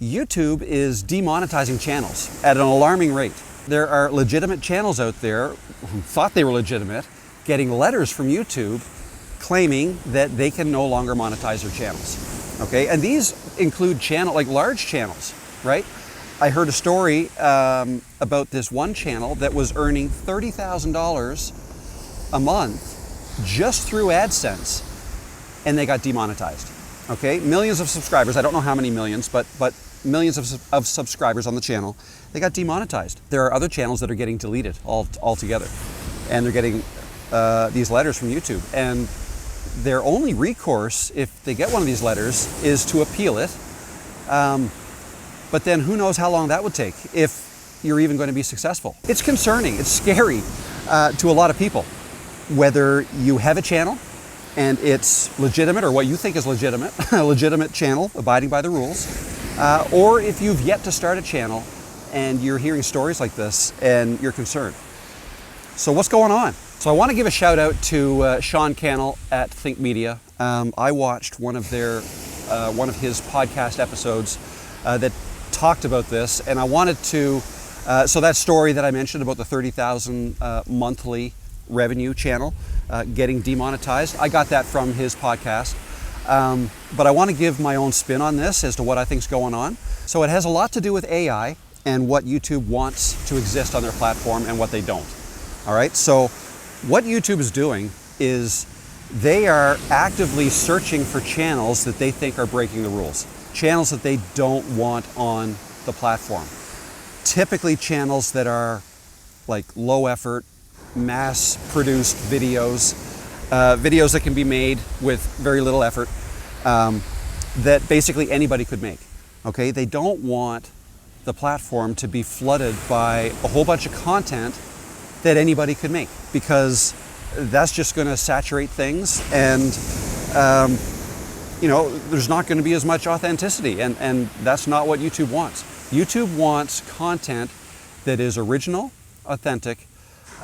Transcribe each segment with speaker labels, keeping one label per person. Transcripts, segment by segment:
Speaker 1: YouTube is demonetizing channels at an alarming rate. There are legitimate channels out there who thought they were legitimate, getting letters from YouTube claiming that they can no longer monetize their channels. Okay, and these include large channels, right? I heard a story about this one channel that was earning $30,000 a month just through AdSense, and they got demonetized. Okay, millions of subscribers. I don't know how many millions, but millions of subscribers on the channel. They got demonetized. There are other channels that are getting deleted altogether, and they're getting these letters from YouTube. And their only recourse, if they get one of these letters, is to appeal it. But then who knows how long that would take if you're even going to be successful. It's concerning. It's scary to a lot of people. Whether you have a channel and it's legitimate, or what you think is legitimate, a legitimate channel abiding by the rules, or if you've yet to start a channel and you're hearing stories like this and you're concerned. So what's going on? So I want to give a shout out to Sean Cannell at Think Media. I watched one of his podcast episodes that talked about this, and I wanted to, so that story that I mentioned about the 30,000 monthly revenue channel getting demonetized, I got that from his podcast. But I want to give my own spin on this as to what I think is going on. So it has a lot to do with AI and what YouTube wants to exist on their platform and what they don't. All right, so what YouTube is doing is they are actively searching for channels that they think are breaking the rules, channels that they don't want on the platform. Typically channels that are like low effort, mass produced videos, videos that can be made with very little effort, that basically anybody could make. Okay, they don't want the platform to be flooded by a whole bunch of content that anybody could make, because that's just going to saturate things, and there's not going to be as much authenticity, and that's not what YouTube wants. YouTube wants content that is original, authentic,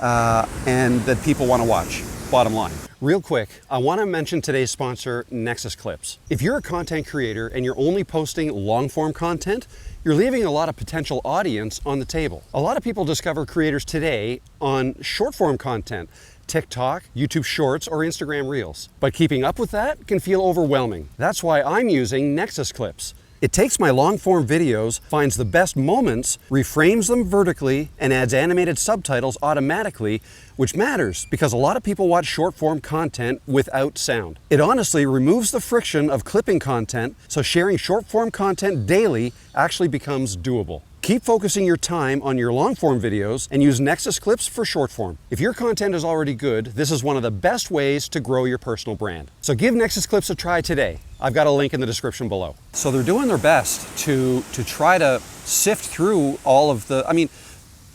Speaker 1: and that people want to watch, bottom line. Real quick, I want to mention today's sponsor, Nexus Clips. If you're a content creator and you're only posting long-form content, you're leaving a lot of potential audience on the table. A lot of people discover creators today on short-form content, TikTok, YouTube Shorts, or Instagram Reels. But keeping up with that can feel overwhelming. That's why I'm using Nexus Clips. It takes my long-form videos, finds the best moments, reframes them vertically, and adds animated subtitles automatically, which matters because a lot of people watch short-form content without sound. It honestly removes the friction of clipping content, so sharing short-form content daily actually becomes doable. Keep focusing your time on your long-form videos and use Nexus Clips for short-form. If your content is already good, this is one of the best ways to grow your personal brand. So give Nexus Clips a try today. I've got a link in the description below. So they're doing their best to try to sift through all of the,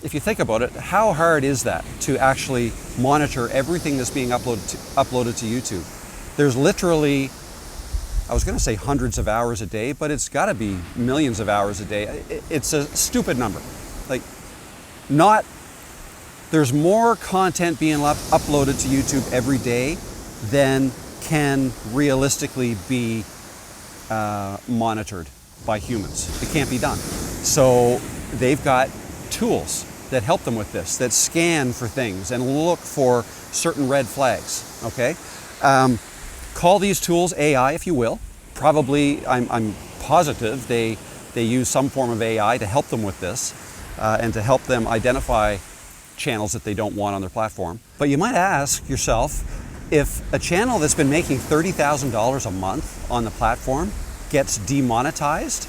Speaker 1: if you think about it, how hard is that to actually monitor everything that's being uploaded to YouTube? There's literally, I was going to say hundreds of hours a day, but it's got to be millions of hours a day. It's a stupid number. There's more content being uploaded to YouTube every day than can realistically be monitored by humans. It can't be done. So they've got tools that help them with this, that scan for things and look for certain red flags, okay? Call these tools AI, if you will. Probably, I'm positive they use some form of AI to help them with this and to help them identify channels that they don't want on their platform. But you might ask yourself, if a channel that's been making $30,000 a month on the platform gets demonetized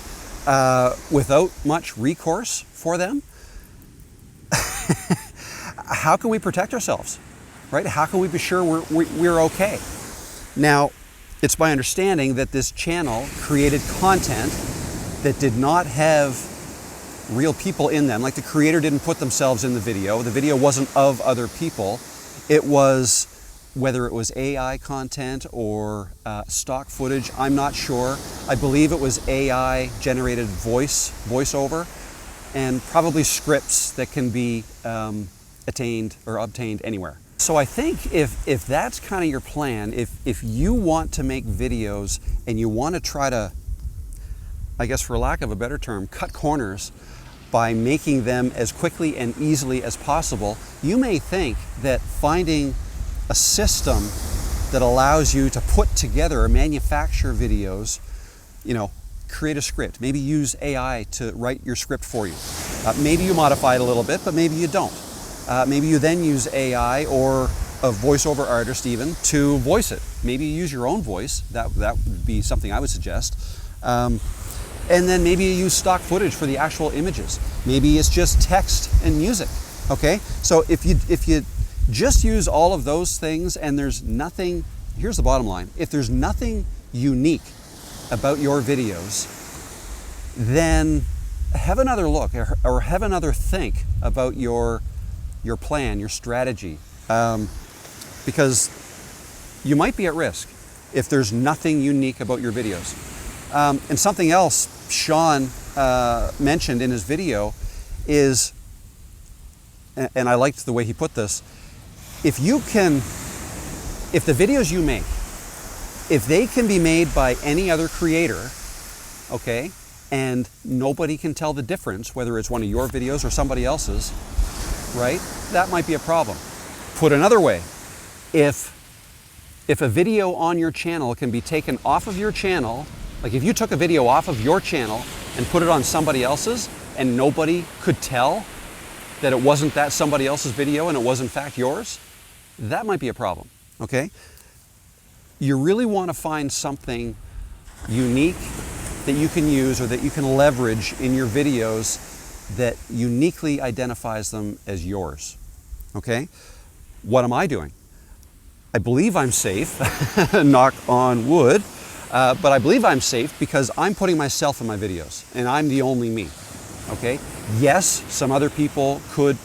Speaker 1: without much recourse for them, how can we protect ourselves, right? How can we be sure we're okay? Now, it's my understanding that this channel created content that did not have real people in them. Like, the creator didn't put themselves in the video. The video wasn't of other people. It was, whether it was AI content or stock footage, I'm not sure. I believe it was AI generated voiceover, and probably scripts that can be attained or obtained anywhere. So I think if that's kind of your plan, if you want to make videos and you want to try to I guess for lack of a better term, cut corners by making them as quickly and easily as possible. You may think that finding a system that allows you to put together or manufacture videos, create a script, maybe use AI to write your script for you. Maybe you modify it a little bit, but maybe you don't. Maybe you then use AI or a voiceover artist even to voice it. Maybe you use your own voice. That would be something I would suggest. And then maybe you use stock footage for the actual images. Maybe it's just text and music. Okay? So if you just use all of those things and there's nothing, here's the bottom line, if there's nothing unique about your videos, then have another look or have another think about your plan, your strategy, because you might be at risk if there's nothing unique about your videos. And something else Sean mentioned in his video is, and I liked the way he put this, if the videos you make, if they can be made by any other creator, okay, and nobody can tell the difference, whether it's one of your videos or somebody else's, right, that might be a problem. Put another way, if a video on your channel can be taken off of your channel, like if you took a video off of your channel and put it on somebody else's and nobody could tell that it wasn't that somebody else's video and it was in fact yours, that might be a problem, okay? You really want to find something unique that you can use or that you can leverage in your videos that uniquely identifies them as yours, okay? What am I doing? I believe I'm safe, knock on wood, but I believe I'm safe because I'm putting myself in my videos and I'm the only me, okay? Yes, some other people could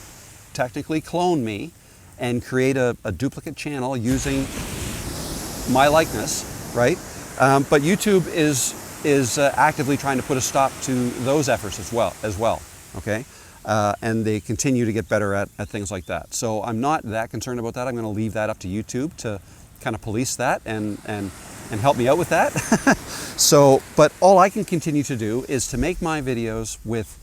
Speaker 1: technically clone me and create a duplicate channel using my likeness, right? But YouTube is actively trying to put a stop to those efforts as well, okay? And they continue to get better at things like that. So I'm not that concerned about that. I'm going to leave that up to YouTube to kind of police that and help me out with that. But all I can continue to do is to make my videos with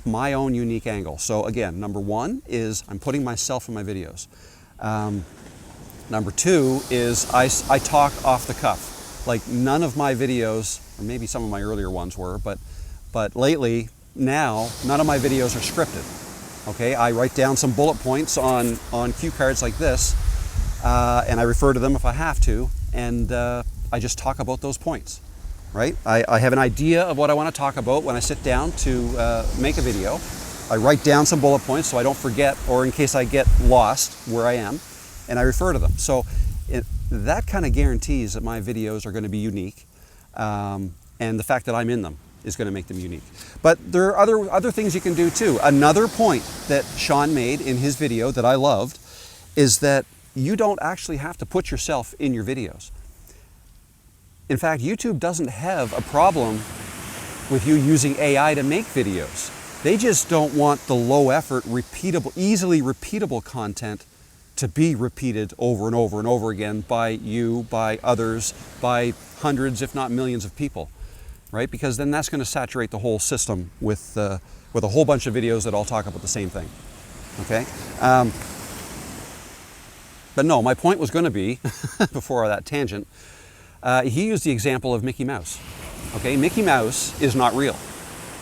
Speaker 1: my own unique angle. So again, number one is I'm putting myself in my videos. Number two is I talk off the cuff. Like none of my videos, or maybe some of my earlier ones were, but lately, now, none of my videos are scripted. Okay, I write down some bullet points on cue cards like this, and I refer to them if I have to, and I just talk about those points, right? I have an idea of what I want to talk about when I sit down to make a video. I write down some bullet points so I don't forget, or in case I get lost where I am, and I refer to them. So that kind of guarantees that my videos are going to be unique, and the fact that I'm in them is going to make them unique. But there are other things you can do too. Another point that Sean made in his video that I loved is that you don't actually have to put yourself in your videos. In fact, YouTube doesn't have a problem with you using AI to make videos. They just don't want the low effort, repeatable, easily repeatable content to be repeated over and over and over again by you, by others, by hundreds, if not millions of people. Right? Because then that's going to saturate the whole system with a whole bunch of videos that all talk about the same thing. Okay? But no, my point was going to be, before that tangent, he used the example of Mickey Mouse. Okay? Mickey Mouse is not real.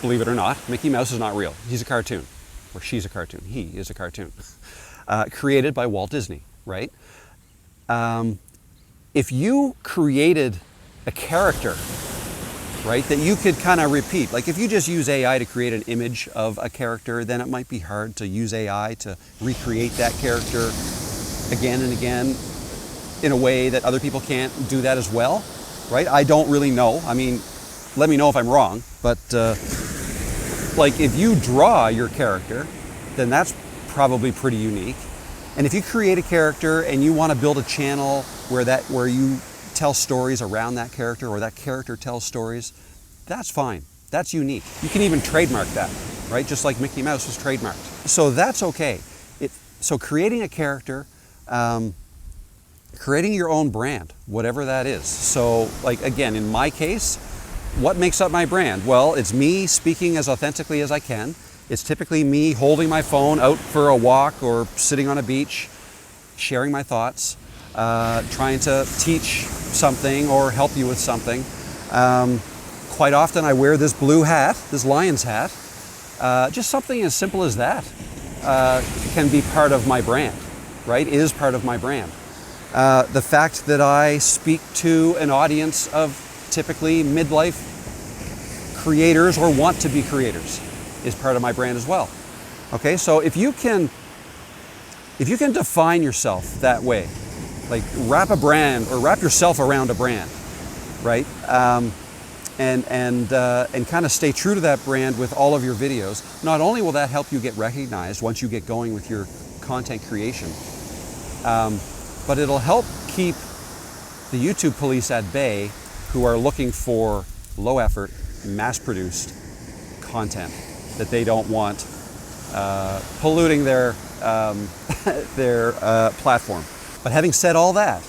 Speaker 1: Believe it or not, Mickey Mouse is not real. He's a cartoon. Or she's a cartoon. He is a cartoon. Created by Walt Disney, right? If you created a character, right, that you could kind of repeat. Like if you just use AI to create an image of a character, then it might be hard to use AI to recreate that character again and again in a way that other people can't do that as well, right? I don't really know. I mean, let me know if I'm wrong, but like if you draw your character, then that's probably pretty unique. And if you create a character and you want to build a channel where you tell stories around that character or that character tells stories, that's fine. That's unique. You can even trademark that, right? Just like Mickey Mouse was trademarked. So that's okay. So creating a character, creating your own brand, whatever that is. So like again, in my case, what makes up my brand? Well, it's me speaking as authentically as I can. It's typically me holding my phone out for a walk or sitting on a beach, sharing my thoughts, trying to teach something or help you with something. Quite often I wear this blue hat, this lion's hat. Just something as simple as that can be part of my brand, right? Is part of my brand. The fact that I speak to an audience of typically midlife creators or want to be creators is part of my brand as well. Okay, so if you can define yourself that way, like wrap a brand or wrap yourself around a brand, right? And kind of stay true to that brand with all of your videos. Not only will that help you get recognized once you get going with your content creation, but it'll help keep the YouTube police at bay who are looking for low effort, mass-produced content that they don't want polluting their platform. But having said all that,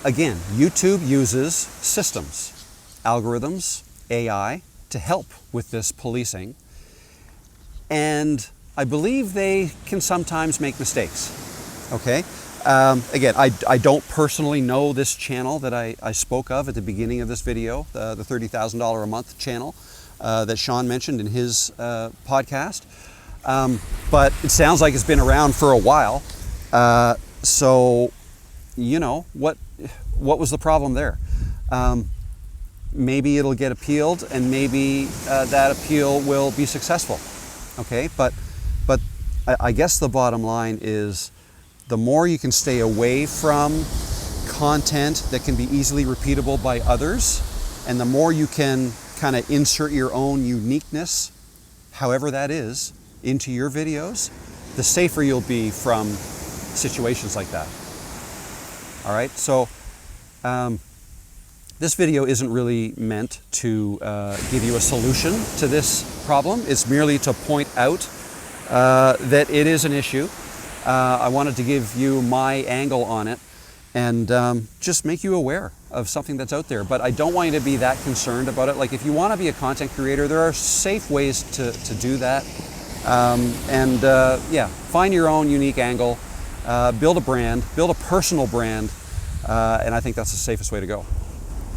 Speaker 1: again, YouTube uses systems, algorithms, AI, to help with this policing. And I believe they can sometimes make mistakes, okay? Again, I don't personally know this channel that I spoke of at the beginning of this video, the $30,000 a month channel that Sean mentioned in his podcast. But it sounds like it's been around for a while. So, you know, what was the problem there? Maybe it'll get appealed, and maybe that appeal will be successful. Okay, but I guess the bottom line is the more you can stay away from content that can be easily repeatable by others, and the more you can kind of insert your own uniqueness, however that is, into your videos, the safer you'll be from situations like that. All right, so this video isn't really meant to give you a solution to this problem. It's merely to point out that it is an issue. I wanted to give you my angle on it and just make you aware of something that's out there. But I don't want you to be that concerned about it. Like, if you want to be a content creator, there are safe ways to do that. Yeah, find your own unique angle, build a brand, build a personal brand, and I think that's the safest way to go.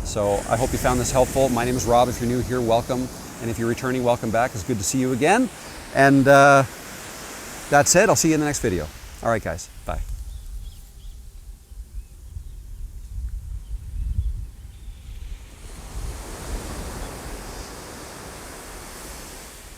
Speaker 1: So I hope you found this helpful. My name is Rob. If you're new here, welcome. And if you're returning, welcome back. It's good to see you again. And that's it. I'll see you in the next video. All right, guys. Bye.